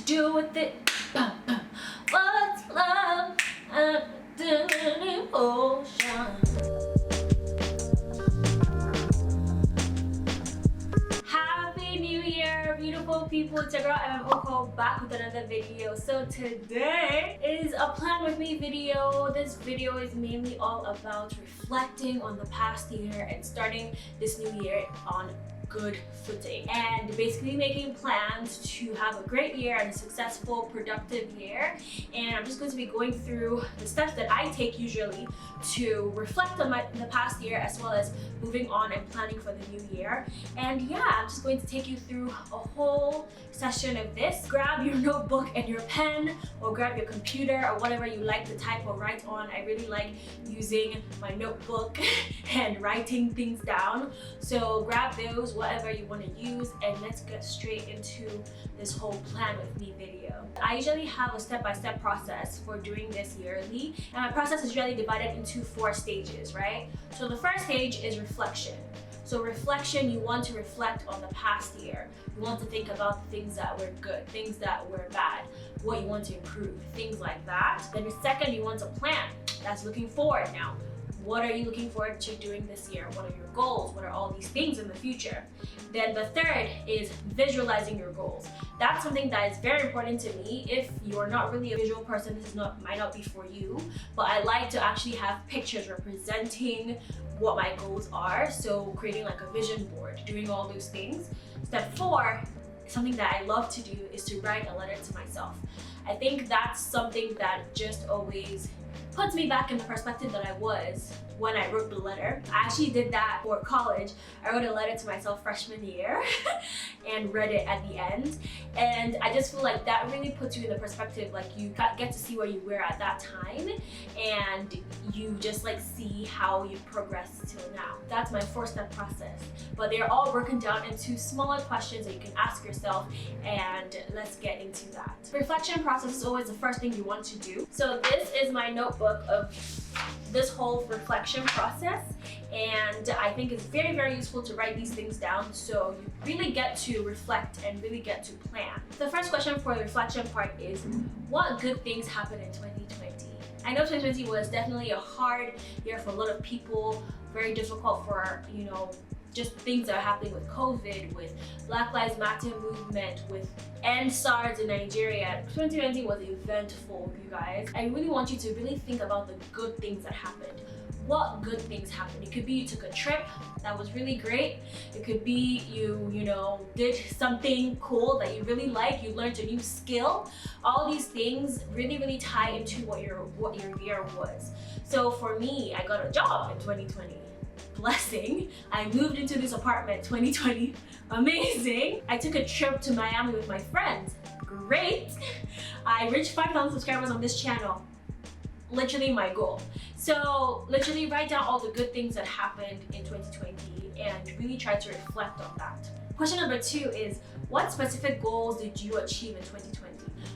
do with it? What's love? Ocean. Happy New Year, beautiful people. It's your girl Emem back with another video. So today is a plan with me video. This video is mainly all about reflecting on the past year and starting this new year on good footing and basically making plans to have a great year and a successful, productive year. And I'm just going to be going through the steps that I take usually to reflect on the past year, as well as moving on and planning for the new year. And yeah, I'm just going to take you through a whole session of this. Grab your notebook and your pen, or grab your computer, or whatever you like to type or write on. I really like using my notebook and writing things down. So grab those, whatever you want to use, and let's get straight into this whole plan with me video. I usually have a step-by-step process for doing this yearly, and my process is usually divided into 4 stages, right? So the first stage is reflection. So reflection, you want to reflect on the past year. You want to think about the things that were good, things that were bad, what you want to improve, things like that. Then the second, you want to plan. That's looking forward now. What are you looking forward to doing this year? What are your goals? What are all these things in the future? Then the third is visualizing your goals. That's something that is very important to me. If you're not really a visual person, this might not be for you, but I like to actually have pictures representing what my goals are. So creating like a vision board, doing all those things. Step 4, something that I love to do, is to write a letter to myself. I think that's something that just always puts me back in the perspective that I was when I wrote the letter. I actually did that for college. I wrote a letter to myself freshman year and read it at the end. And I just feel like that really puts you in the perspective, like you get to see where you were at that time, and you just like see how you progressed till now. That's my 4-step process. But they're all broken down into smaller questions that you can ask yourself, and let's get into that. Reflection process is always the first thing you want to do. So this is my notebook of this whole reflection process, and I think it's very, very useful to write these things down so you really get to reflect and really get to plan. The first question for the reflection part is, what good things happened in 2020? I know 2020 was definitely a hard year for a lot of people, very difficult for, just things that are happening with COVID, with Black Lives Matter movement, with End SARS in Nigeria. 2020 was eventful, you guys. I really want you to really think about the good things that happened. What good things happened? It could be you took a trip that was really great. It could be you did something cool that you really like. You learned a new skill. All these things really, really tie into what your year was. So for me, I got a job in 2020. Blessing. I moved into this apartment 2020. Amazing. I took a trip to Miami with my friends. Great. I reached 5,000 subscribers on this channel. Literally my goal. So literally write down all the good things that happened in 2020 and really try to reflect on that. Question number 2 is, what specific goals did you achieve in 2020?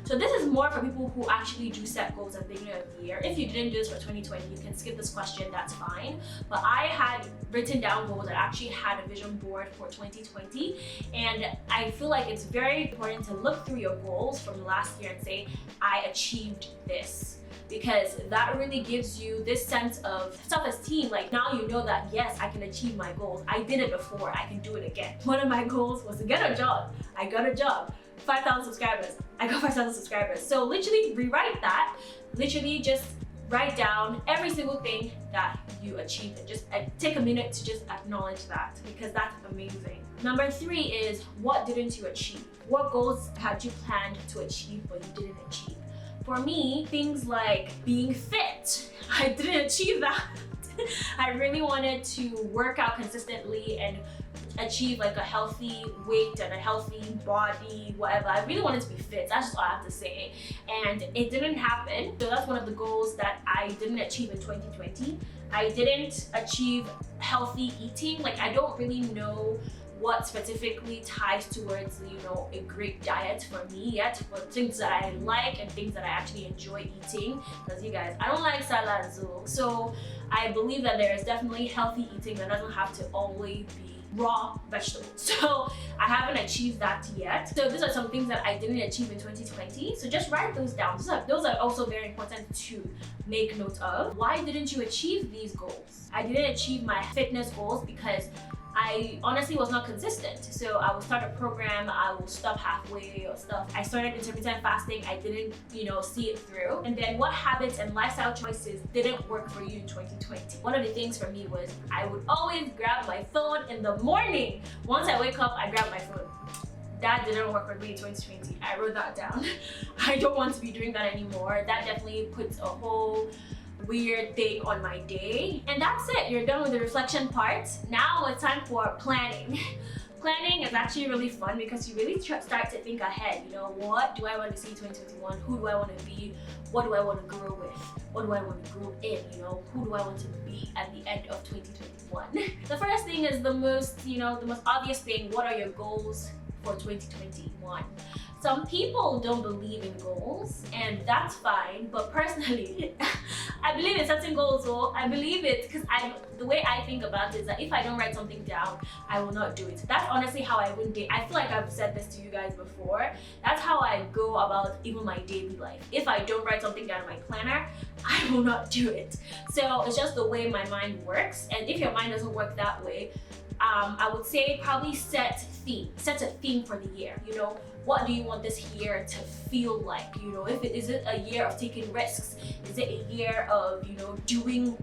So this is more for people who actually do set goals at the beginning of the year. If you didn't do this for 2020, you can skip this question, that's fine. But I had written down goals that actually had a vision board for 2020. And I feel like it's very important to look through your goals from the last year and say, I achieved this. Because that really gives you this sense of self-esteem. Like now you know that, yes, I can achieve my goals. I did it before, I can do it again. One of my goals was to get a job. I got a job. 5,000 subscribers. I got 5,000 subscribers. So literally rewrite that. Literally just write down every single thing that you achieved, and just take a minute to just acknowledge that, because that's amazing. Number 3 is, what didn't you achieve? What goals had you planned to achieve but you didn't achieve? For me, things like being fit, I didn't achieve that. I really wanted to work out consistently and achieve like a healthy weight and a healthy body, whatever. I really wanted to be fit. That's just all I have to say. And it didn't happen. So that's one of the goals that I didn't achieve in 2020. I didn't achieve healthy eating. Like I don't really know what specifically ties towards, a great diet for me yet, but things that I like and things that I actually enjoy eating. Because you guys, I don't like salads, so I believe that there is definitely healthy eating that doesn't have to always be raw vegetables. So I haven't achieved that yet. So these are some things that I didn't achieve in 2020. So just write those down. Those are also very important to make note of. Why didn't you achieve these goals? I didn't achieve my fitness goals because I honestly was not consistent. So I will start a program, I will stop halfway or stuff. I started intermittent fasting, I didn't, see it through. And then what habits and lifestyle choices didn't work for you in 2020? One of the things for me was I would always grab my phone in the morning. Once I wake up, I grab my phone. That didn't work for me in 2020. I wrote that down. I don't want to be doing that anymore. That definitely puts a whole weird thing on my day. And that's it. You're done with the reflection part. Now it's time for planning. Planning is actually really fun because you really start to think ahead. What do I want to see in 2021? Who do I want to be? What do I want to grow with? What do I want to grow in? Who do I want to be at the end of 2021? The first thing is the most obvious thing. What are your goals for 2021? Some people don't believe in goals, and that's fine, but personally, I believe in setting goals. So I believe it because the way I think about it is that if I don't write something down, I will not do it. That's honestly how I win day. I feel like I've said this to you guys before. That's how I go about even my daily life. If I don't write something down in my planner, I will not do it. So it's just the way my mind works. And if your mind doesn't work that way, I would say probably set a theme for the year. What do you want this year to feel like? Is it a year of taking risks? Is it a year of doing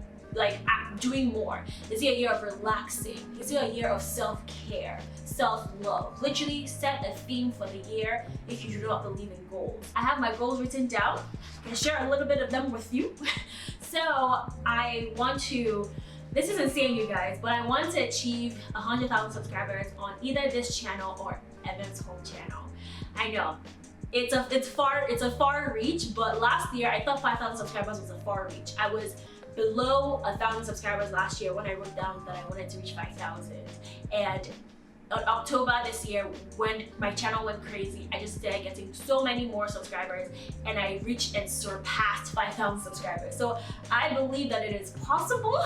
more? Is it a year of relaxing? Is it a year of self-care, self-love? Literally set a theme for the year if you do not believe in goals. I have my goals written down. I can share a little bit of them with you. So I want to, this is insane, you guys, but I want to achieve 100,000 subscribers on either this channel or Emem's home channel. I know it's a far reach, but last year I thought 5,000 subscribers was a far reach. I was below 1,000 subscribers last year when I wrote down that I wanted to reach 5,000. And in October this year, when my channel went crazy, I just started getting so many more subscribers, and I reached and surpassed 5,000 subscribers. So I believe that it is possible,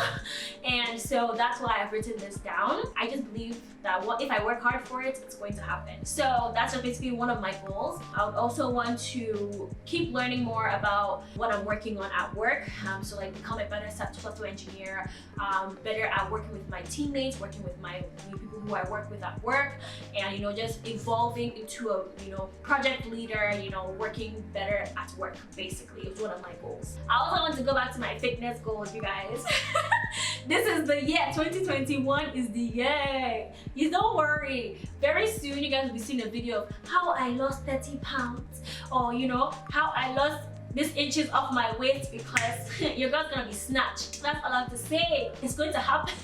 and so that's why I've written this down. I just believe that if I work hard for it, it's going to happen. So that's just basically one of my goals. I would also want to keep learning more about what I'm working on at work. So like become a better software engineer, better at working with my teammates, working with my people who I work with at work, and just evolving into a project leader, working better at work. Basically, it's one of my goals. I also want to go back to my fitness goals, you guys. This is the year. 2021 is the year. You don't worry. Very soon you guys will be seeing a video of how I lost 30 pounds, or how I lost these inches off my waist, because your girl's gonna be snatched. That's all I have to say. It's going to happen.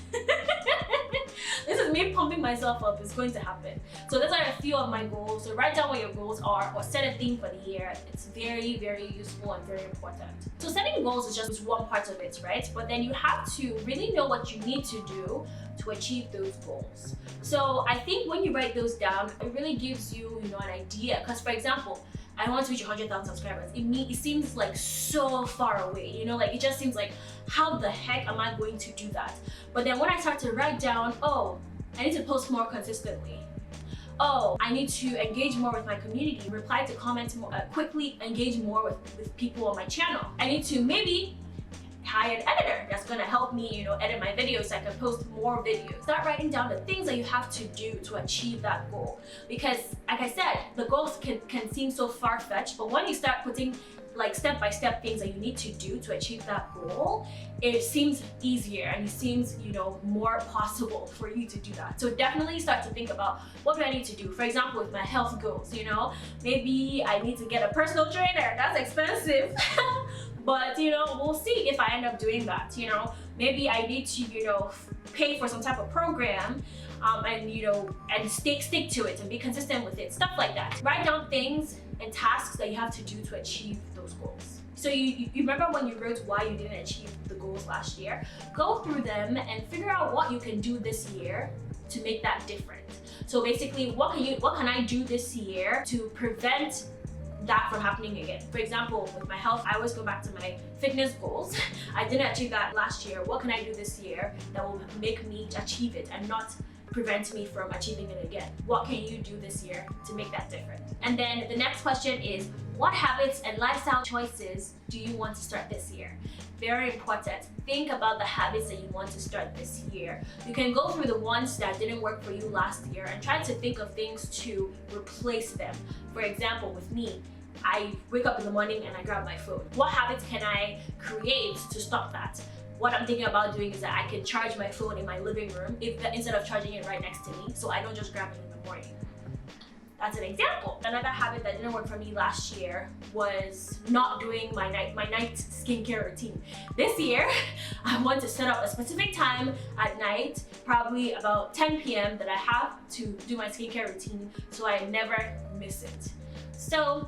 This is me pumping myself up. It's going to happen. So those are a few of my goals. So write down what your goals are or set a theme for the year. It's very, very useful and very important. So setting goals is just one part of it, right? But then you have to really know what you need to do to achieve those goals. So I think when you write those down, it really gives you, an idea. Because for example, I want to reach 100,000 subscribers. It seems like so far away, it just seems like, how the heck am I going to do that? But then when I start to write down, oh, I need to post more consistently. Oh, I need to engage more with my community, reply to comments more quickly, engage more with people on my channel. I need to maybe hire an editor that's gonna help me, edit my videos so I can post more videos. Start writing down the things that you have to do to achieve that goal. Because, like I said, the goals can seem so far-fetched, but when you start putting step-by-step things that you need to do to achieve that goal, it seems easier and it seems, more possible for you to do that. So definitely start to think about, what do I need to do? For example, with my health goals, maybe I need to get a personal trainer. That's expensive. But we'll see if I end up doing that. Maybe I need to pay for some type of program, and stick to it and be consistent with it, stuff like that. Write down things and tasks that you have to do to achieve those goals. So you remember when you wrote why you didn't achieve the goals last year? Go through them and figure out what you can do this year to make that different. So basically, what can I do this year to prevent that from happening again? For example, with my health, I always go back to my fitness goals. I didn't achieve that last year. What can I do this year that will make me achieve it and not prevent me from achieving it again? What can you do this year to make that different? And then the next question is, what habits and lifestyle choices do you want to start this year? Very important. Think about the habits that you want to start this year. You can go through the ones that didn't work for you last year and try to think of things to replace them. For example, with me, I wake up in the morning and I grab my phone. What habits can I create to stop that? What I'm thinking about doing is that I can charge my phone in my living room instead of charging it right next to me, so I don't just grab it in the morning. That's an example. Another habit that didn't work for me last year was not doing my night skincare routine. This year, I want to set up a specific time at night, probably about 10 p.m. that I have to do my skincare routine so I never miss it. So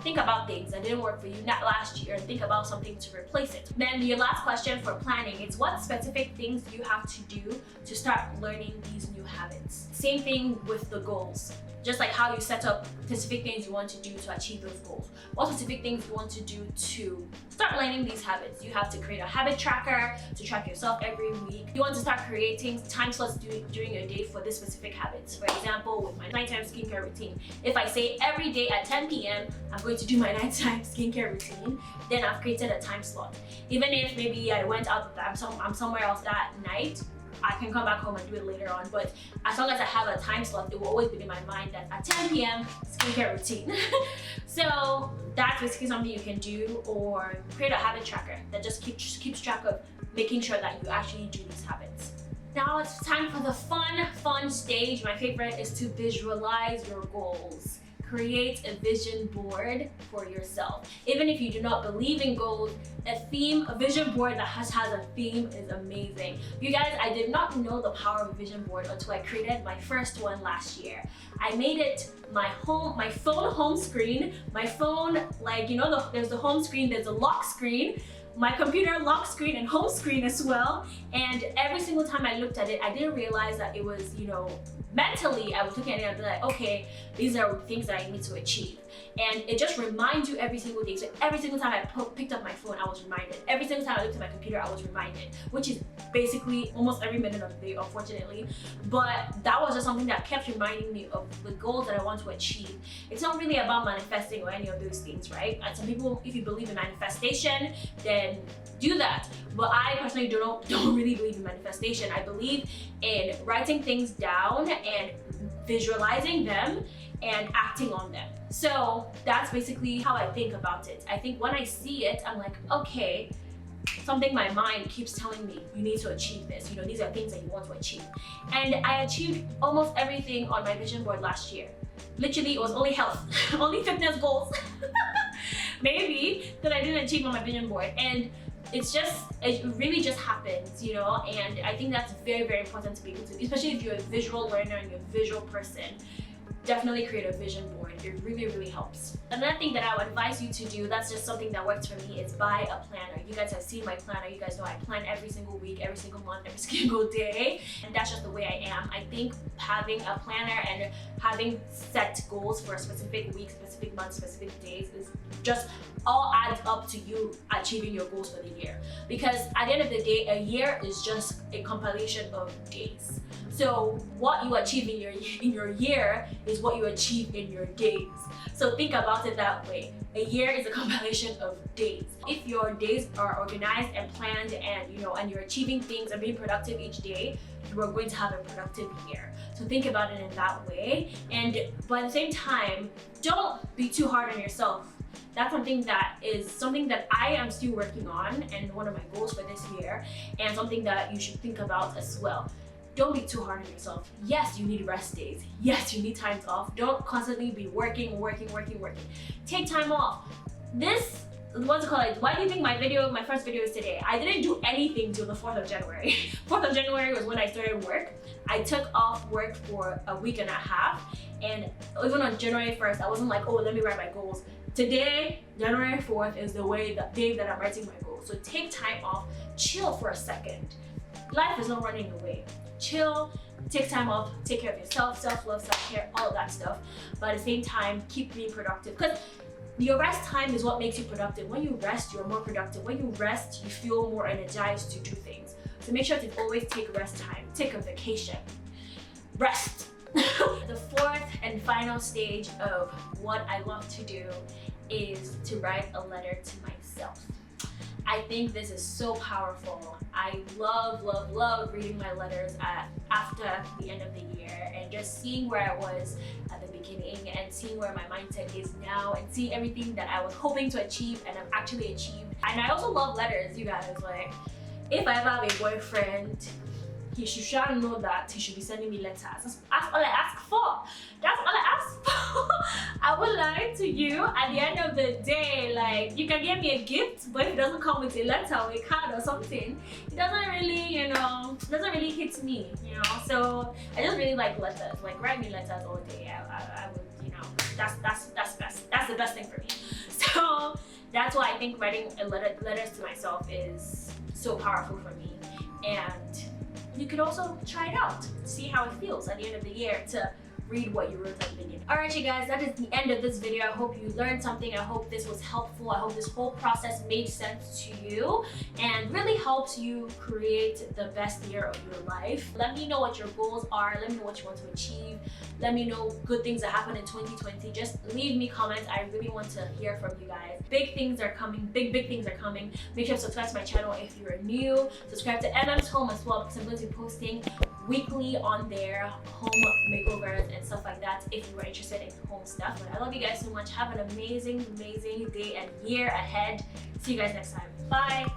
think about things that didn't work for you not last year and think about something to replace it. Then your last question for planning is, what specific things do you have to do to start learning these new habits? Same thing with the goals. Just like how you set up specific things you want to do to achieve those goals. What specific things you want to do to start learning these habits? You have to create a habit tracker to track yourself every week. You want to start creating time slots during your day for this specific habits. For example, with my nighttime skincare routine, if I say every day at 10 p.m. I'm going to do my nighttime skincare routine, then I've created a time slot. Even if maybe I went out, I'm somewhere else that night, I can come back home and do it later on, but as long as I have a time slot, it will always be in my mind that at 10 p.m. skincare routine. So that's basically something you can do, or create a habit tracker that just keeps track of making sure that you actually do these habits. Now it's time for the fun stage. My favorite is to visualize your goals. Create a vision board for yourself. Even if you do not believe in goals, a vision board that has a theme is amazing. You guys, I did not know the power of a vision board until I created my first one last year. I made it my phone home screen. My phone, like, you know, there's the home screen, there's a lock screen, my computer lock screen and home screen as well. And every single time I looked at it, I didn't realize that it was, you know, mentally I was looking at it and I'd be like, okay, these are things that I need to achieve. And it just reminds you every single day. So every single time I picked up my phone, I was reminded. Every single time I looked at my computer, I was reminded, which is basically almost every minute of the day, unfortunately. But that was just something that kept reminding me of the goals that I want to achieve. It's not really about manifesting or any of those things, right? And some people, if you believe in manifestation, then do that. But I personally don't really believe in manifestation. I believe in writing things down and visualizing them and acting on them. So that's basically how I think about it. I think when I see it, I'm like, okay, something my mind keeps telling me, you need to achieve this. You know, these are things that you want to achieve. And I achieved almost everything on my vision board last year. Literally, it was only health, only fitness goals, maybe, that I didn't achieve on my vision board. And it really just happens, you know, and I think that's very, very important to be able to, especially if you're a visual learner and you're a visual person. Definitely create a vision board. It really, really helps. Another thing that I would advise you to do, that's just something that works for me, is buy a planner. You guys have seen my planner. You guys know I plan every single week, every single month, every single day, and that's just the way I am. I think having a planner and having set goals for a specific week, specific month, specific days is just all adds up to you achieving your goals for the year. Because at the end of the day, a year is just a compilation of days. So what you achieve in your year is what you achieve in your days. So think about it that way. A year is a compilation of days. If your days are organized and planned and and you're achieving things and being productive each day, you are going to have a productive year. So think about it in that way. But at the same time, don't be too hard on yourself. That's something that I am still working on, and one of my goals for this year, and something that you should think about as well. Don't be too hard on yourself. Yes, you need rest days. Yes, you need times off. Don't constantly be working. Take time off. Why do you think my first video is today? I didn't do anything till the 4th of January. 4th of January was when I started work. I took off work for a week and a half, and even on January 1st, I wasn't like, oh, let me write my goals. Today, January 4th, is the day that I'm writing my goals. So take time off, chill for a second. Life is not running away. Chill, take time off, take care of yourself, self-love, self-care, all of that stuff. But at the same time, keep being productive. Because your rest time is what makes you productive. When you rest, you're more productive. When you rest, you feel more energized to do things. So make sure to always take rest time. Take a vacation. rest. The fourth and final stage of what I love to do is to write a letter to myself. I think this is so powerful. I love reading my letters after the end of the year and just seeing where I was at the beginning and seeing where my mindset is now and seeing everything that I was hoping to achieve and I've actually achieved. And I also love letters, you guys. Like, if I ever have a boyfriend, he should know that he should be sending me letters. That's all I ask for. That's all I ask for. I will lie to you. At the end of the day, like, you can give me a gift, but if it doesn't come with a letter or a card or something, it doesn't really, you know, doesn't really hit me, you know. So I just really like letters. Like, write me letters all day. I would, you know, that's best. That's the best thing for me. So that's why I think writing letters to myself is so powerful for me. And you could also try it out, see how it feels at the end of the year to read what you wrote at the beginning. Alright, you guys, that is the end of this video. I hope you learned something. I hope this was helpful. I hope this whole process made sense to you and really helps you create the best year of your life. Let me know what your goals are. Let me know what you want to achieve. Let me know good things that happen in 2020. Just leave me comments. I really want to hear from you guys. Big things are coming. Big things are coming. Make sure to subscribe to my channel if you're new. Subscribe to Emem's Home as well, because I'm going to be posting weekly on their home makeovers and stuff like that if you are interested in home stuff. But I love you guys so much. Have an amazing day and year ahead. See you guys next time. Bye.